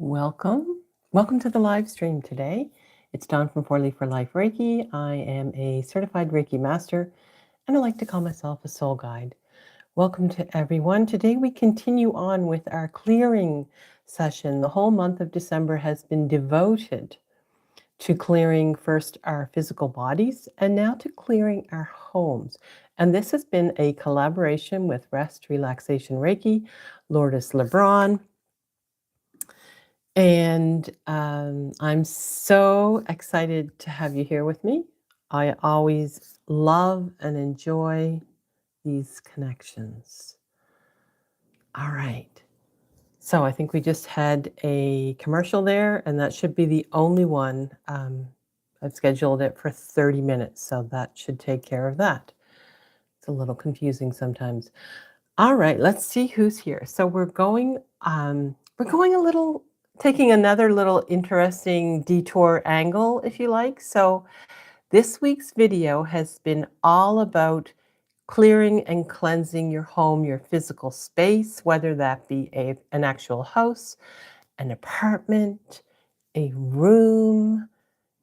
Welcome. Welcome to the live stream today. It's Dawn from 4 Leaf for Life Reiki. I am a certified Reiki master, and I like to call myself a soul guide. Welcome to everyone. Today we continue on with our clearing session. The whole month of December has been devoted to clearing first our physical bodies and now to clearing our homes. And this has been a collaboration with Rest Relaxation Reiki, Lourdes Lebron. And I'm so excited to have you here with me. I always love and enjoy these connections. All right. So I think we just had a commercial there, and that should be the only one. I've scheduled it for 30 minutes, so that should take care of that. It's a little confusing sometimes. All right, let's see who's here. So we're going taking another little interesting detour angle, if you like. So this week's video has been all about clearing and cleansing your home, your physical space, whether that be an actual house, an apartment, a room,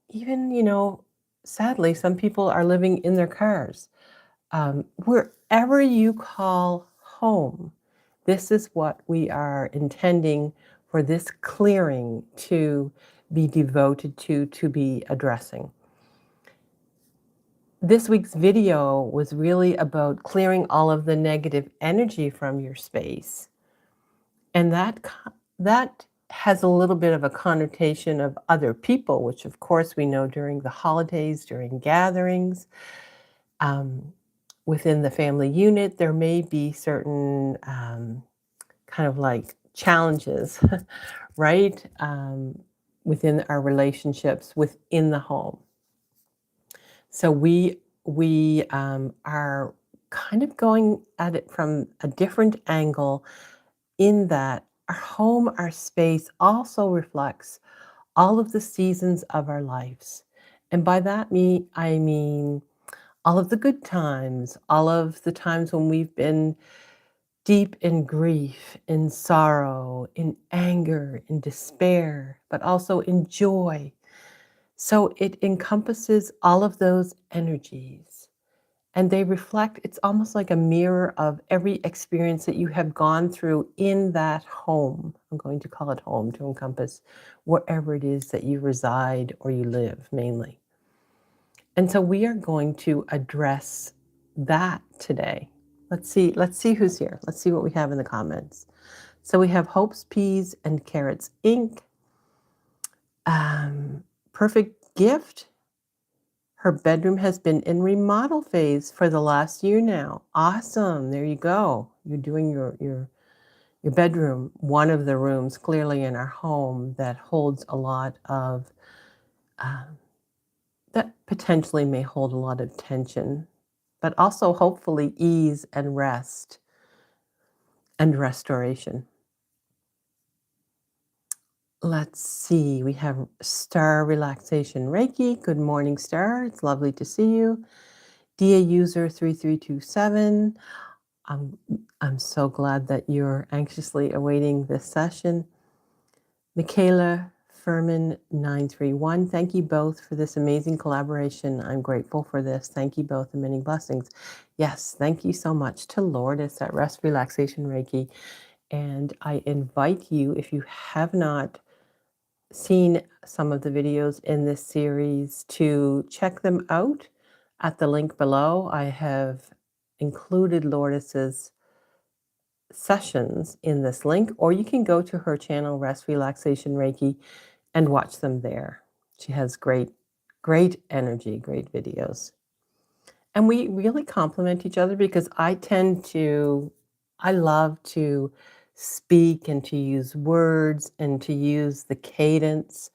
even, sadly, some people are living in their cars. Wherever you call home, this is what we are intending for this clearing to be devoted to be addressing. This week's video was really about clearing all of the negative energy from your space. And that has a little bit of a connotation of other people, which of course we know during the holidays, during gatherings. Within the family unit, there may be certain kind of like challenges, right? Within our relationships within the home. So we are kind of going at it from a different angle in that our home, our space also reflects all of the seasons of our lives. And by that I mean all of the good times, all of the times when we've been deep in grief, in sorrow, in anger, in despair, but also in joy. So it encompasses all of those energies. And they reflect, it's almost like a mirror of every experience that you have gone through in that home. I'm going to call it home to encompass wherever it is that you reside or you live mainly. And so we are going to address that today. Let's see who's here. Let's see what we have in the comments. So we have Hopes, Peas, and Carrots Inc. Perfect Gift. Her bedroom has been in remodel phase for the last year now. Awesome. There you go. You're doing your bedroom, one of the rooms clearly in our home that holds a lot of that potentially may hold a lot of tension, but also hopefully ease and rest and restoration. Let's see, we have Star Relaxation Reiki. Good morning, Star. It's lovely to see you. DA user 3327. I'm so glad that you're anxiously awaiting this session. Michaela Furman 931. Thank you both for this amazing collaboration. I'm grateful for this. Thank you both and many blessings. Yes, thank you so much to Lourdes at Rest Relaxation Reiki. And I invite you, if you have not seen some of the videos in this series, to check them out at the link below. I have included Lourdes's sessions in this link, or you can go to her channel, Rest Relaxation Reiki, and watch them there. She has great energy, great videos. And we really complement each other because I love to speak and to use words and to use the cadence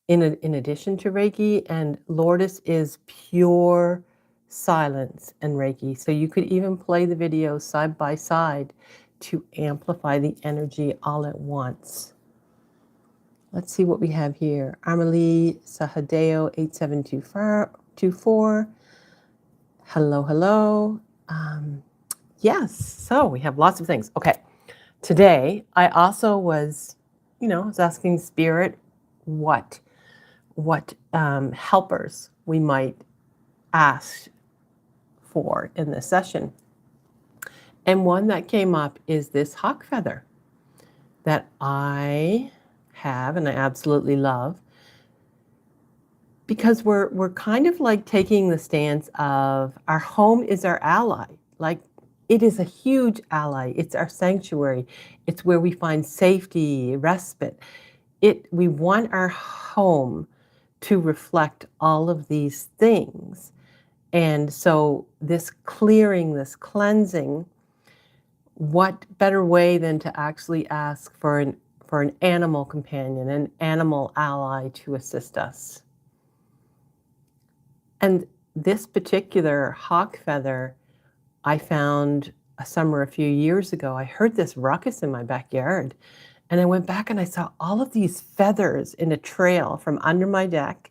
in addition to Reiki, and Lourdes is pure silence and Reiki. So you could even play the videos side by side to amplify the energy all at once. Let's see what we have here. Armalie Sahadeo 8724. Hello. Yes, so we have lots of things. Okay, today I also was, I was asking Spirit what helpers we might ask for in this session. And one that came up is this hawk feather that I have and I absolutely love, because we're kind of like taking the stance of our home is our ally. Like, it is a huge ally. It's our sanctuary. It's where we find safety, respite. We want our home to reflect all of these things. And so this clearing, this cleansing, what better way than to actually ask for an animal companion, an animal ally to assist us? And this particular hawk feather, I found a summer a few years ago. I heard this ruckus in my backyard, and I went back and I saw all of these feathers in a trail from under my deck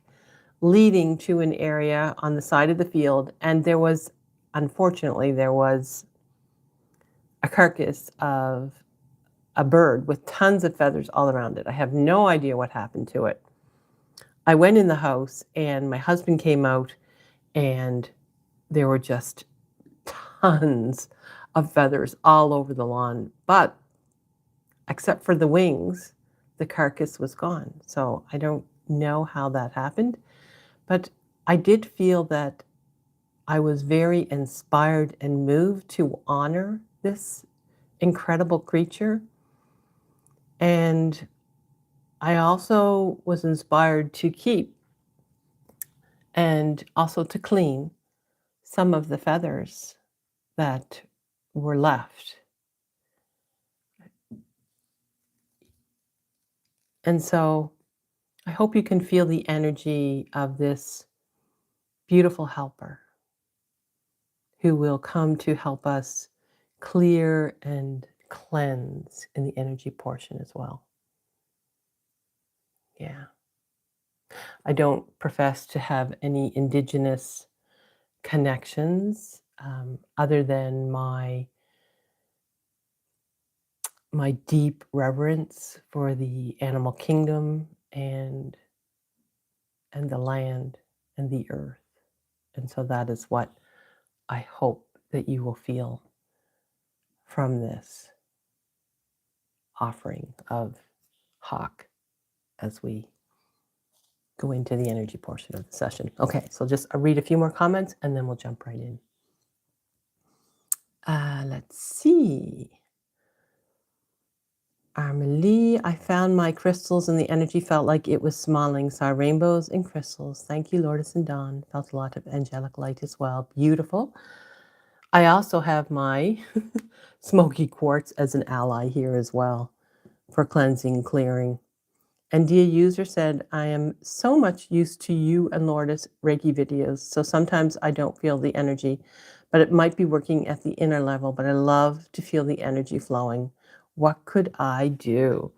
leading to an area on the side of the field. And unfortunately, there was a carcass of a bird with tons of feathers all around it. I have no idea what happened to it. I went in the house and my husband came out, and there were just tons of feathers all over the lawn. But except for the wings, the carcass was gone. So I don't know how that happened, but I did feel that I was very inspired and moved to honor this incredible creature. And I also was inspired to keep and also to clean some of the feathers that were left. And so I hope you can feel the energy of this beautiful helper who will come to help us clear and cleanse in the energy portion as well. Yeah. I don't profess to have any indigenous connections, other than my deep reverence for the animal kingdom and the land and the earth. And so that is what I hope that you will feel from this offering of hawk as we go into the energy portion of the session. Okay, so I'll read a few more comments and then we'll jump right in. Let's see. Armelie, I found my crystals and the energy felt like it was smiling. Saw rainbows and crystals. Thank you, Lourdes and Dawn. Felt a lot of angelic light as well. Beautiful. I also have my smoky quartz as an ally here as well for cleansing, clearing. And Dear User said, I am so much used to you and Lourdes Reiki videos, so sometimes I don't feel the energy, but it might be working at the inner level, but I love to feel the energy flowing. What could I do?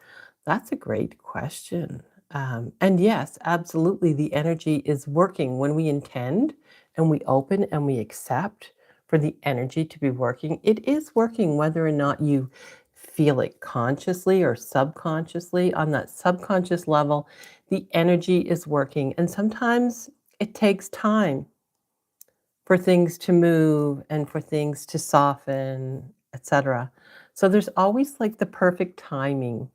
That's a great question. And yes, absolutely, the energy is working when we intend and we open and we accept for the energy to be working. It is working whether or not you feel it consciously or subconsciously. On that subconscious level, the energy is working. And sometimes it takes time for things to move and for things to soften, etc. So there's always like the perfect timing.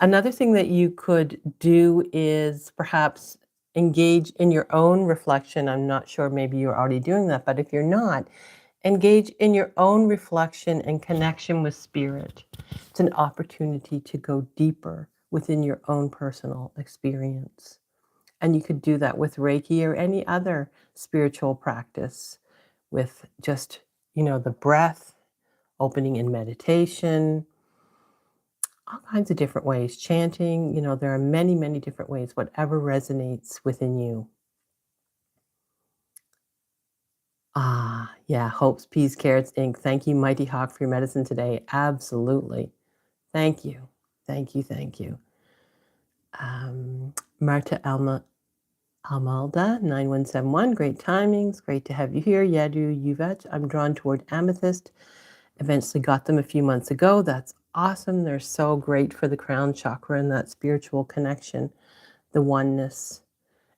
Another thing that you could do is perhaps engage in your own reflection. I'm not sure, maybe you're already doing that, but if you're not, engage in your own reflection and connection with spirit. It's an opportunity to go deeper within your own personal experience. And you could do that with Reiki or any other spiritual practice with just, the breath, opening in meditation, all kinds of different ways, chanting, there are many, many different ways, whatever resonates within you. Yeah, hopes, peas, carrots, ink. Thank you, Mighty Hawk, for your medicine today. Absolutely. Thank you. Thank you. Thank you. Marta Almalda, 9171. Great timings. Great to have you here. Yadu Yuvet. I'm drawn toward amethyst. Eventually got them a few months ago. That's awesome. They're so great for the crown chakra and that spiritual connection, the oneness.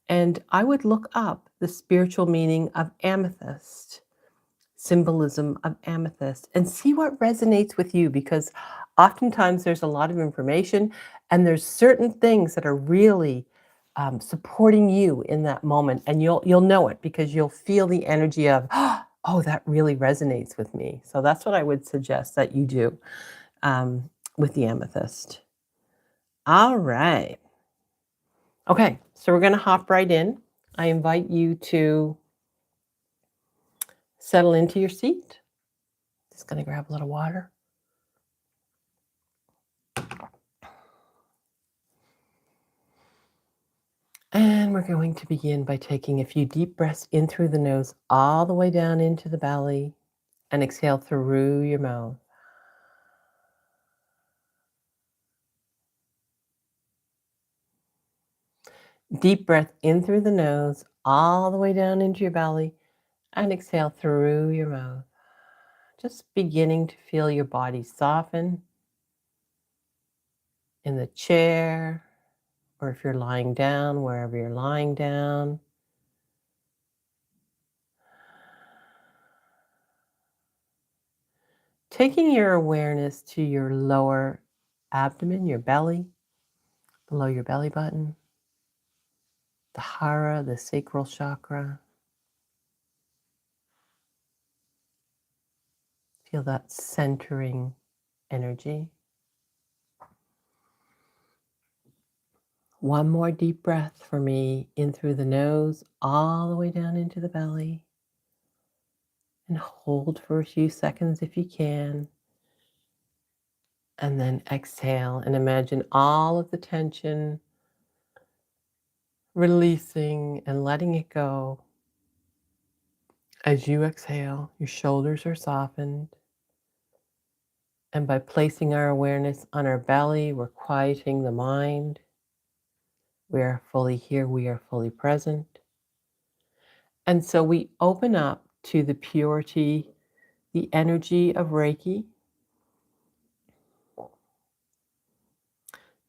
And I would look up the spiritual meaning of amethyst, symbolism of amethyst, and see what resonates with you, because oftentimes there's a lot of information and there's certain things that are really supporting you in that moment, and you'll know it because you'll feel the energy of, oh, that really resonates with me. So that's what I would suggest that you do um, with the amethyst. All right. Okay, so we're going to hop right in. I invite you to settle into your seat. Just going to grab a little water. And we're going to begin by taking a few deep breaths in through the nose, all the way down into the belly, and exhale through your mouth. Deep breath in through the nose, all the way down into your belly, and exhale through your mouth. Just beginning to feel your body soften in the chair, or if you're lying down, wherever you're lying down. Taking your awareness to your lower abdomen, your belly, below your belly button, the hara, the sacral chakra. Feel that centering energy. One more deep breath for me, in through the nose, all the way down into the belly. And hold for a few seconds if you can. And then exhale and imagine all of the tension releasing and letting it go. As you exhale, your shoulders are softened. And by placing our awareness on our belly, we're quieting the mind. We are fully here, we are fully present. And so we open up to the purity, the energy of Reiki.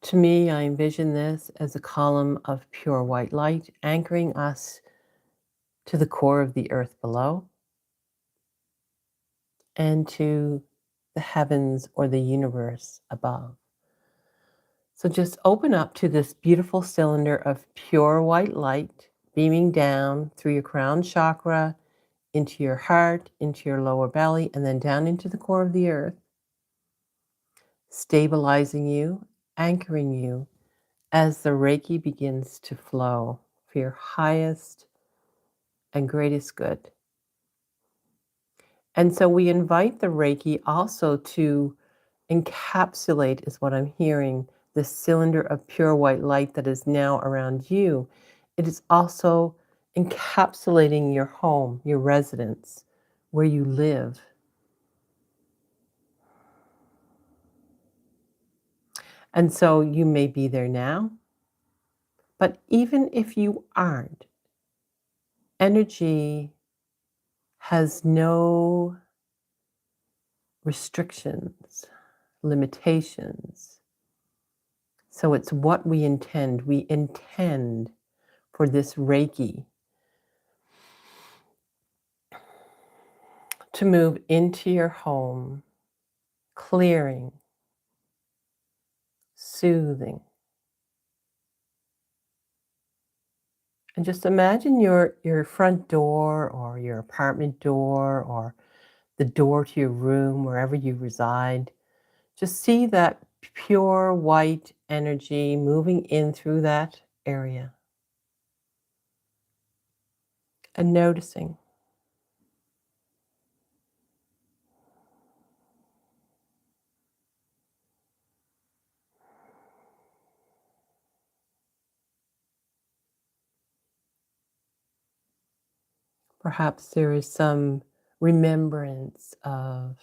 To me, I envision this as a column of pure white light anchoring us to the core of the earth below and to the heavens or the universe above. So just open up to this beautiful cylinder of pure white light beaming down through your crown chakra, into your heart, into your lower belly, and then down into the core of the earth, stabilizing you, anchoring you as the Reiki begins to flow for your highest and greatest good. And so we invite the Reiki also to encapsulate, is what I'm hearing, this cylinder of pure white light that is now around you. It is also encapsulating your home, your residence, where you live. And so you may be there now, but even if you aren't, energy has no restrictions, limitations. So it's what we intend. We intend for this Reiki to move into your home, clearing, soothing. And just imagine your front door or your apartment door or the door to your room, wherever you reside. Just see that pure white energy moving in through that area and noticing. Perhaps there is some remembrance of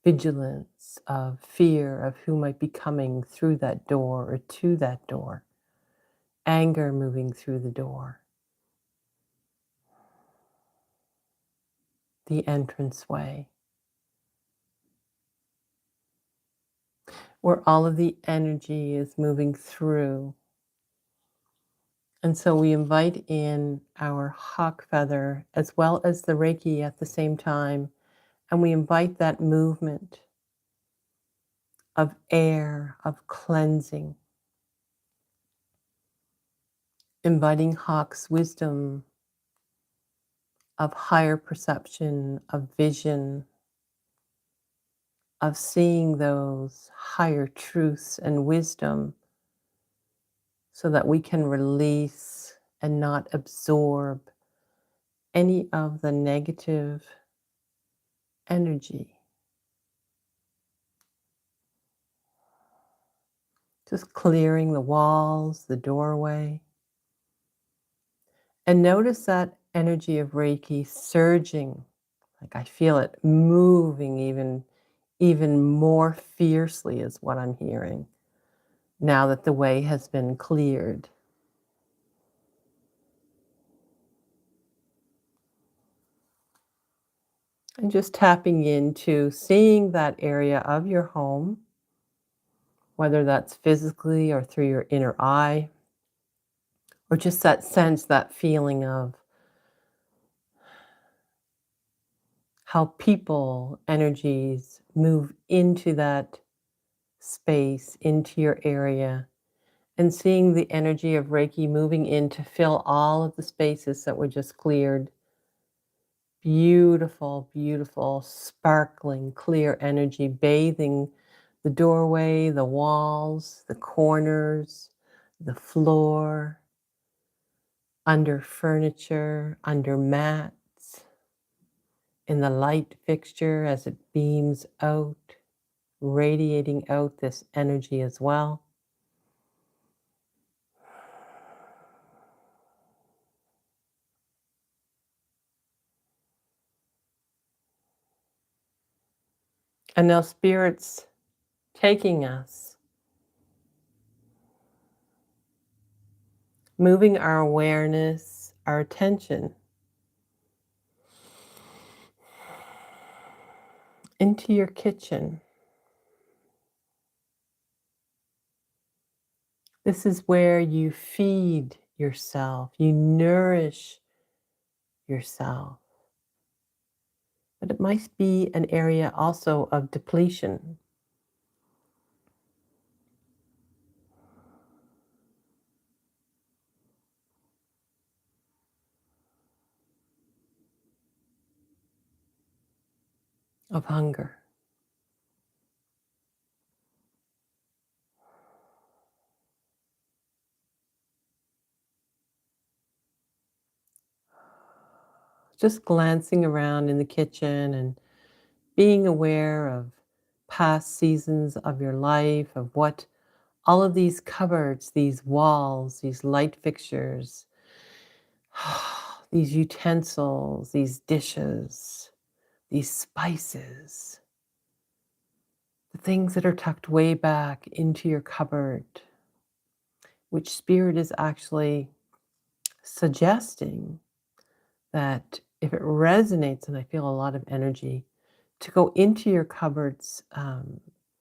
vigilance, of fear of who might be coming through that door or to that door, anger moving through the door, the entranceway. where all of the energy is moving through. And so we invite in our hawk feather as well as the Reiki at the same time, and we invite that movement of air, of cleansing, inviting hawk's wisdom of higher perception, of vision, of seeing those higher truths and wisdom so that we can release and not absorb any of the negative energy. Just clearing the walls, the doorway. And notice that energy of Reiki surging, like I feel it moving even more fiercely is what I'm hearing now that the way has been cleared. And just tapping into seeing that area of your home, whether that's physically or through your inner eye, or just that sense, that feeling of how people, energies move into that space, into your area, and seeing the energy of Reiki moving in to fill all of the spaces that were just cleared. Beautiful, beautiful, sparkling, clear energy bathing the doorway, the walls, the corners, the floor, under furniture, under mats, in the light fixture as it beams out, radiating out this energy as well. And now Spirit's taking us, moving our awareness, our attention into your kitchen. This is where you feed yourself, you nourish yourself. But it might be an area also of depletion, of hunger. Just glancing around in the kitchen and being aware of past seasons of your life, of what all of these cupboards, these walls, these light fixtures, these utensils, these dishes, these spices, the things that are tucked way back into your cupboard, which Spirit is actually suggesting that if it resonates, and I feel a lot of energy, to go into your cupboards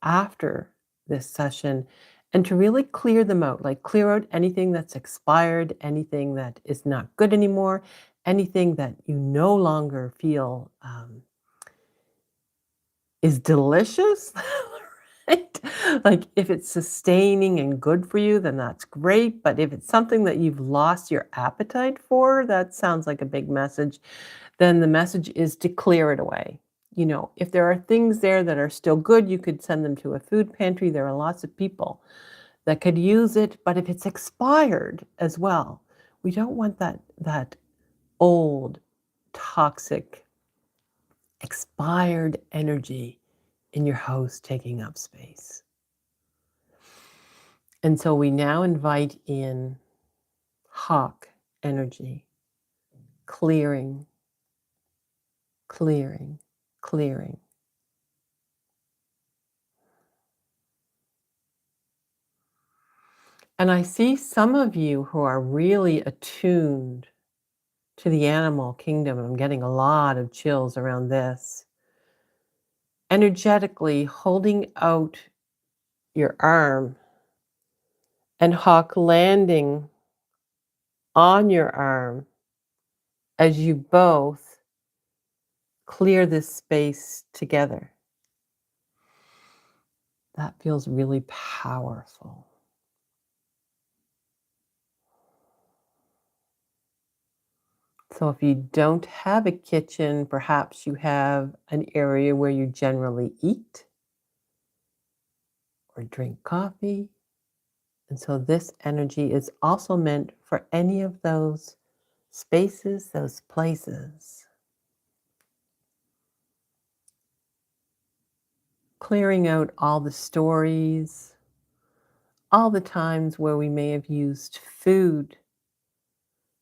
after this session and to really clear them out, like clear out anything that's expired, anything that is not good anymore, anything that you no longer feel is delicious. Right? Like if it's sustaining and good for you, then that's great. But if it's something that you've lost your appetite for, that sounds like a big message. Then the message is to clear it away. You know, if there are things there that are still good, you could send them to a food pantry. There are lots of people that could use it. But if it's expired as well, we don't want that old, toxic, expired energy in your house taking up space. And so we now invite in hawk energy, clearing, clearing, clearing. And I see some of you who are really attuned to the animal kingdom. I'm getting a lot of chills around this. Energetically holding out your arm, and Hawk landing on your arm as you both clear this space together. That feels really powerful. So if you don't have a kitchen, perhaps you have an area where you generally eat or drink coffee. And so this energy is also meant for any of those spaces, those places. Clearing out all the stories, all the times where we may have used food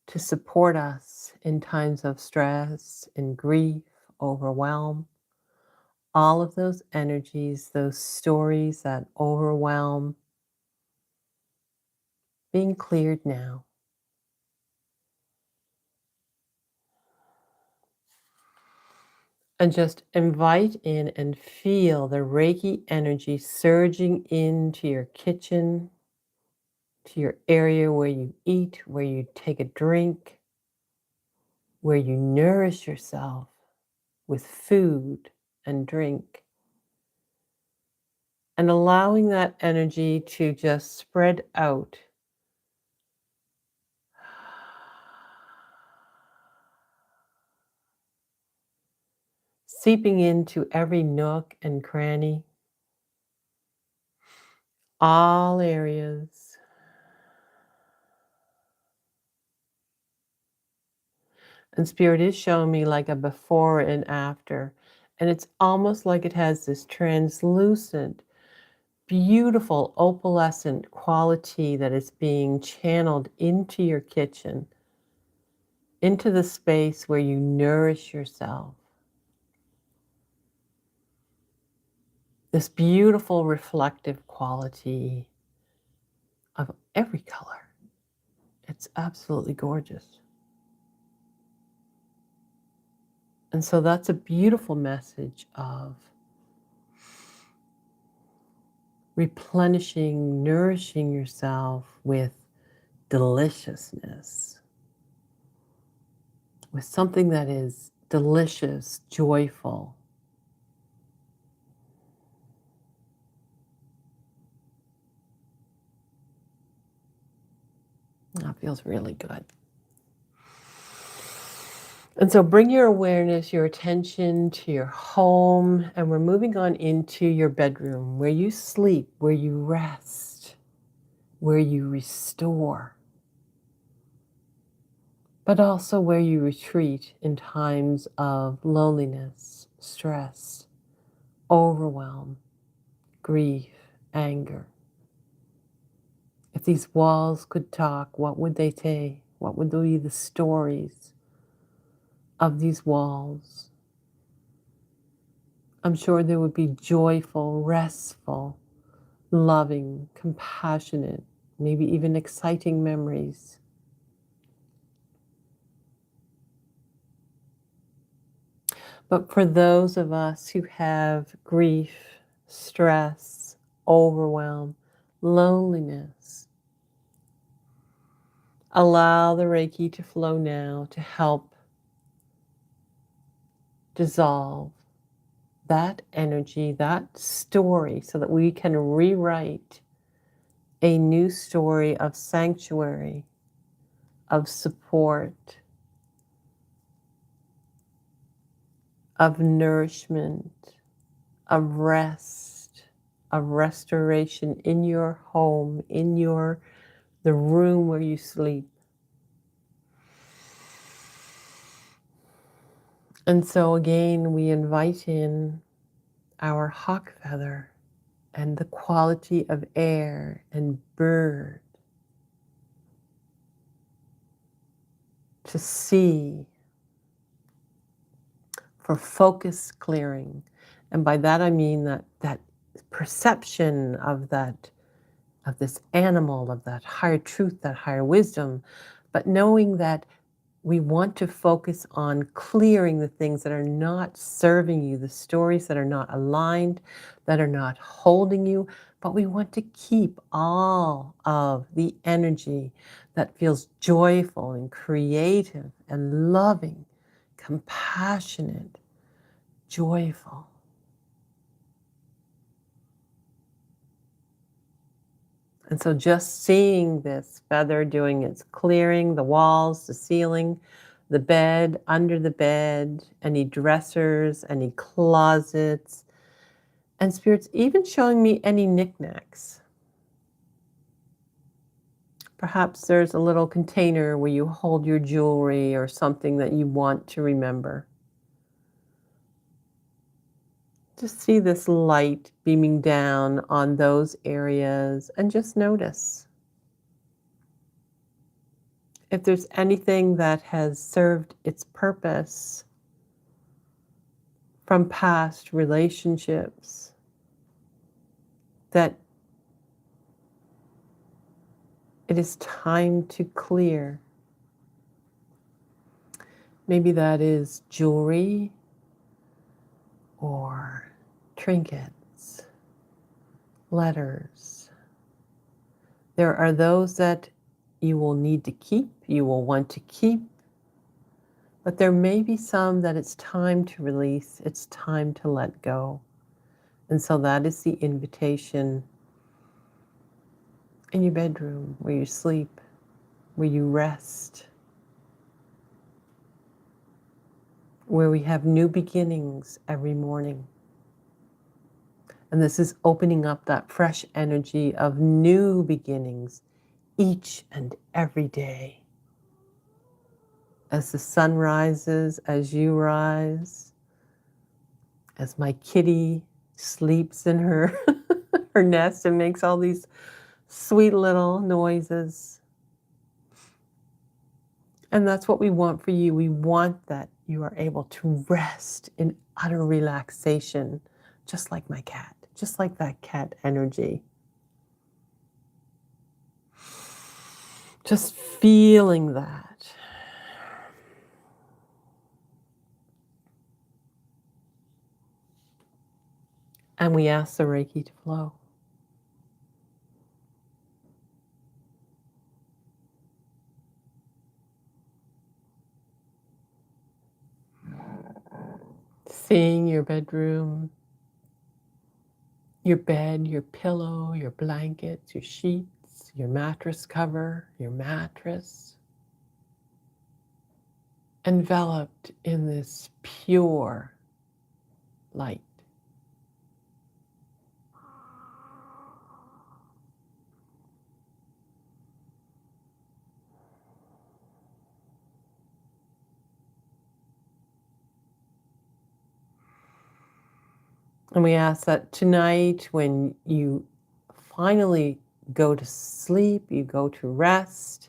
to support us in times of stress and grief, overwhelm. All of those energies, those stories that overwhelm, being cleared now. And just invite in and feel the Reiki energy surging into your kitchen, to your area where you eat, where you take a drink, where you nourish yourself with food and drink. And allowing that energy to just spread out. Seeping into every nook and cranny, all areas. And Spirit is showing me like a before and after. And it's almost like it has this translucent, beautiful, opalescent quality that is being channeled into your kitchen, into the space where you nourish yourself. This beautiful, reflective quality of every color. It's absolutely gorgeous. And so that's a beautiful message of replenishing, nourishing yourself with deliciousness, with something that is delicious, joyful. That feels really good. And so bring your awareness, your attention to your home, and we're moving on into your bedroom where you sleep, where you rest, where you restore, but also where you retreat in times of loneliness, stress, overwhelm, grief, anger. If these walls could talk, what would they say? What would be the stories of these walls? I'm sure there would be joyful, restful, loving, compassionate, maybe even exciting memories. But for those of us who have grief, stress, overwhelm, loneliness, allow the Reiki to flow now to help dissolve that energy, that story, so that we can rewrite a new story of sanctuary, of support, of nourishment, of rest, of restoration in your home, in the room where you sleep. And so again, we invite in our hawk feather and the quality of air and bird to see, for focus clearing. And by that I mean that perception of this animal, of that higher truth, that higher wisdom, but knowing that We want to focus on clearing the things that are not serving you, the stories that are not aligned, that are not holding you, but we want to keep all of the energy that feels joyful and creative and loving, compassionate, joyful. And so just seeing this feather doing its clearing, the walls, the ceiling, the bed, under the bed, any dressers, any closets, and Spirit's even showing me any knickknacks. Perhaps there's a little container where you hold your jewelry or something that you want to remember. Just see this light beaming down on those areas and just notice. If there's anything that has served its purpose from past relationships that it is time to clear. Maybe that is jewelry or trinkets, letters. There are those that you will need to keep, you will want to keep, but there may be some that it's time to release, it's time to let go. And so that is the invitation in your bedroom, where you sleep, where you rest, where we have new beginnings every morning. And this is opening up that fresh energy of new beginnings each and every day. As the sun rises, as you rise, as my kitty sleeps in her, her nest and makes all these sweet little noises. And that's what we want for you. We want that you are able to rest in utter relaxation, just like my cat, just like that cat energy. Just feeling that. And we ask the Reiki to flow. Seeing your bedroom, your bed, your pillow, your blankets, your sheets, your mattress cover, your mattress, enveloped in this pure light. And we ask that tonight, when you finally go to sleep, you go to rest,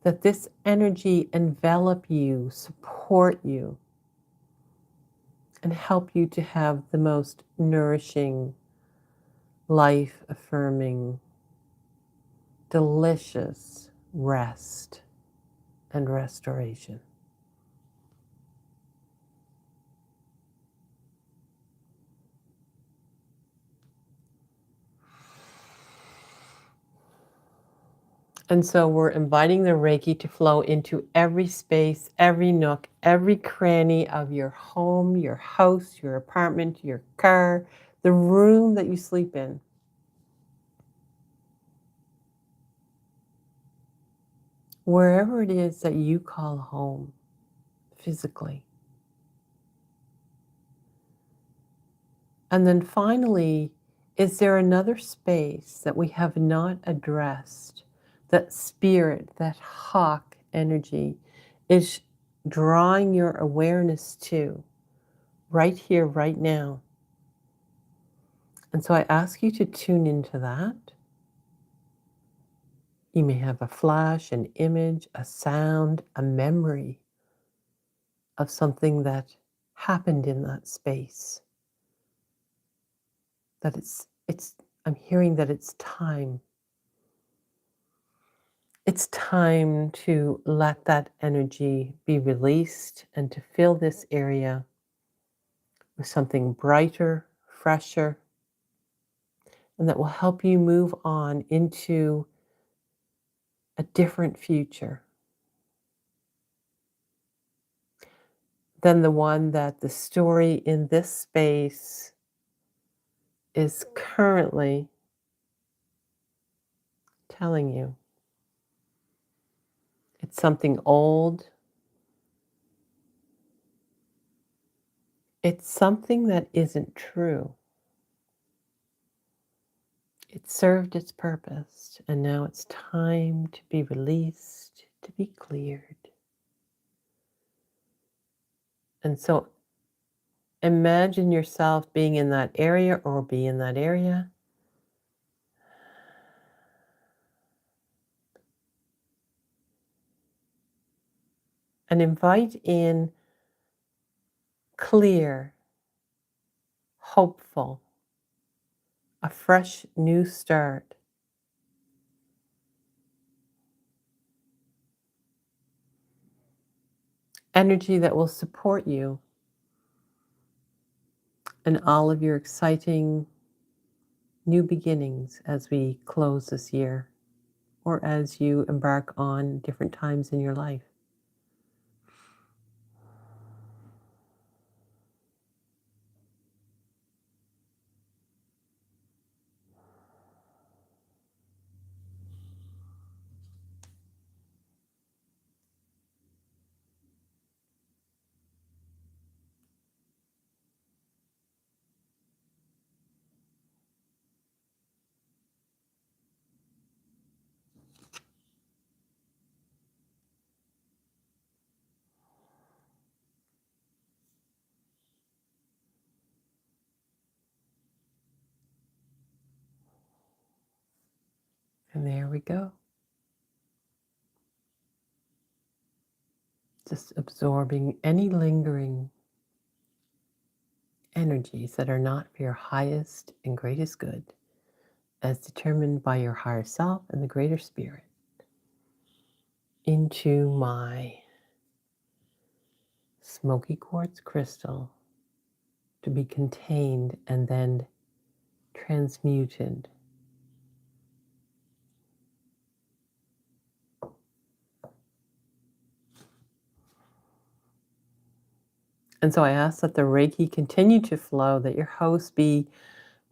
that this energy envelop you, support you, and help you to have the most nourishing, life-affirming, delicious rest and restoration. And so we're inviting the Reiki to flow into every space, every nook, every cranny of your home, your house, your apartment, your car, the room that you sleep in. Wherever it is that you call home physically. And then finally, is there another space that we have not addressed, that spirit, that hawk energy is drawing your awareness to right here, right now? And so I ask you to tune into that. You may have a flash, an image, a sound, a memory of something that happened in that space. I'm hearing that it's time. It's time to let that energy be released and to fill this area with something brighter, fresher, and that will help you move on into a different future than the one that the story in this space is currently telling you. It's something old. It's something that isn't true. It served its purpose, and now it's time to be released, to be cleared. And so imagine yourself being in that area or be in that area. And invite in clear, hopeful, a fresh new start. Energy that will support you in all of your exciting new beginnings as we close this year or as you embark on different times in your life. And there we go. Just absorbing any lingering energies that are not for your highest and greatest good, as determined by your higher self and the greater spirit, into my smoky quartz crystal to be contained and then transmuted. And so I ask that the Reiki continue to flow, that your house be,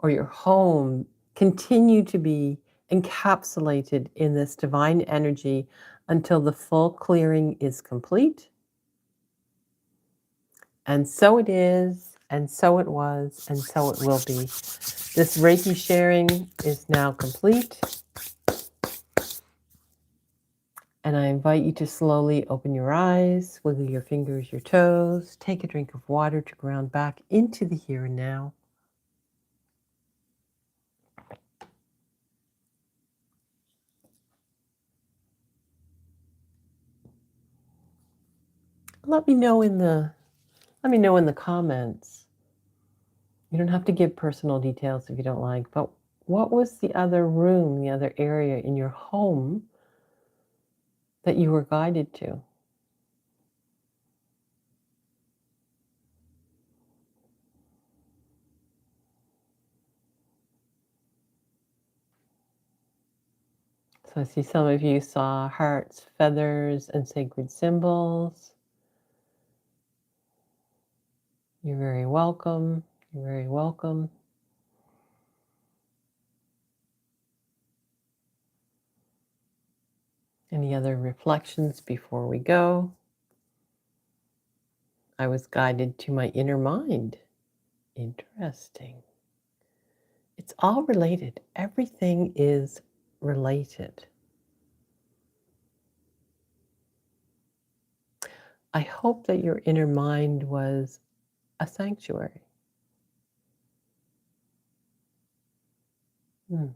or your home continue to be encapsulated in this divine energy until the full clearing is complete. And so it is, and so it was, and so it will be. This Reiki sharing is now complete. And I invite you to slowly open your eyes, wiggle your fingers, your toes, take a drink of water to ground back into the here and now. Let me know in the comments. You don't have to give personal details if you don't like, but what was the other room, the other area in your home that you were guided to? So I see some of you saw hearts, feathers, and sacred symbols. You're very welcome. You're very welcome. Any other reflections before we go? I was guided to my inner mind. Interesting. It's all related. Everything is related. I hope that your inner mind was a sanctuary. Hmm.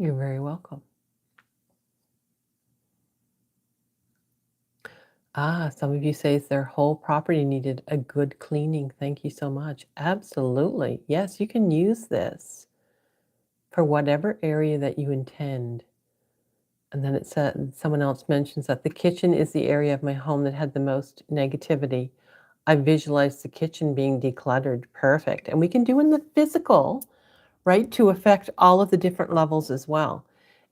You're very welcome. Some of you say their whole property needed a good cleaning. Thank you so much. Absolutely. Yes, you can use this for whatever area that you intend And then it said, someone else mentions that the kitchen is the area of my home that had the most negativity. I visualized the kitchen being decluttered. Perfect. And we can do in the physical, right, to affect all of the different levels as well.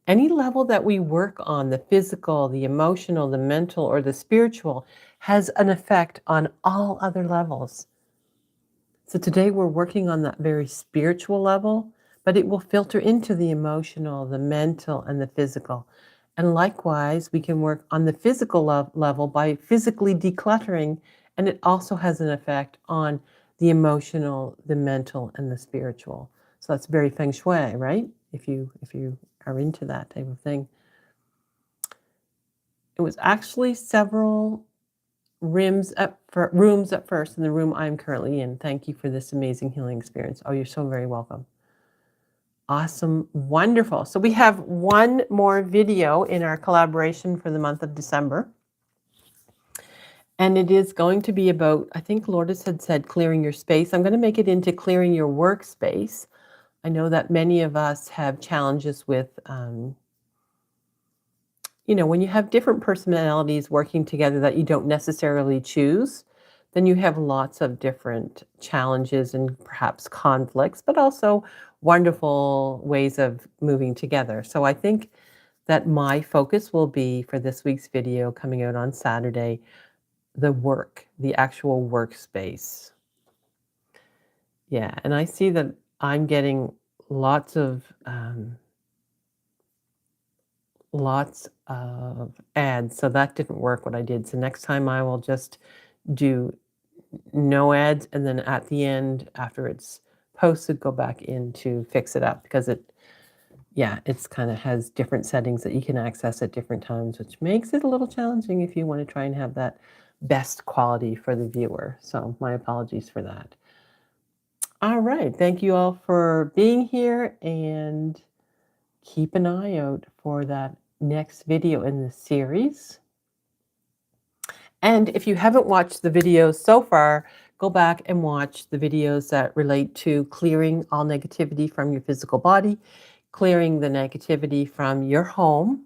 Any level that we work on, the physical, the emotional, the mental, or the spiritual, has an effect on all other levels. So today we're working on that very spiritual level, but it will filter into the emotional, the mental, and the physical. And likewise, we can work on the physical level by physically decluttering, and it also has an effect on the emotional, the mental, and the spiritual. So that's very feng shui, right? If you are into that type of thing. It was actually several rooms at first in the room I'm currently in. Thank you for this amazing healing experience. Oh, you're so very welcome. Awesome. Wonderful. So we have one more video in our collaboration for the month of December. And it is going to be about, I think Lourdes had said clearing your space. I'm going to make it into clearing your workspace. I know that many of us have challenges with when you have different personalities working together that you don't necessarily choose, then you have lots of different challenges and perhaps conflicts, but also wonderful ways of moving together. So I think that my focus will be for this week's video coming out on Saturday, the actual workspace. Yeah, and I see that I'm getting lots of ads, so that didn't work what I did. So next time I will just do no ads, and then at the end, after it's posted, go back in to fix it up because it's kind of has different settings that you can access at different times, which makes it a little challenging if you want to try and have that best quality for the viewer. So my apologies for that. All right. Thank you all for being here, and keep an eye out for that next video in the series. And if you haven't watched the videos so far, go back and watch the videos that relate to clearing all negativity from your physical body, clearing the negativity from your home,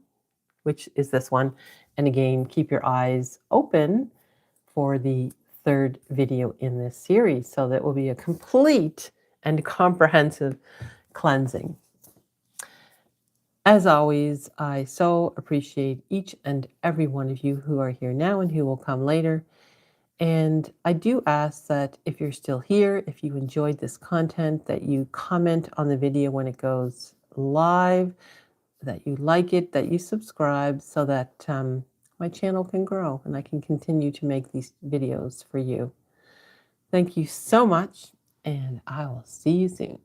which is this one. And again, keep your eyes open for the third video in this series. So that will be a complete and comprehensive cleansing. As always, I so appreciate each and every one of you who are here now and who will come later. And I do ask that if you're still here, if you enjoyed this content, that you comment on the video when it goes live, that you like it, that you subscribe so that my channel can grow and I can continue to make these videos for you. Thank you so much, and I will see you soon.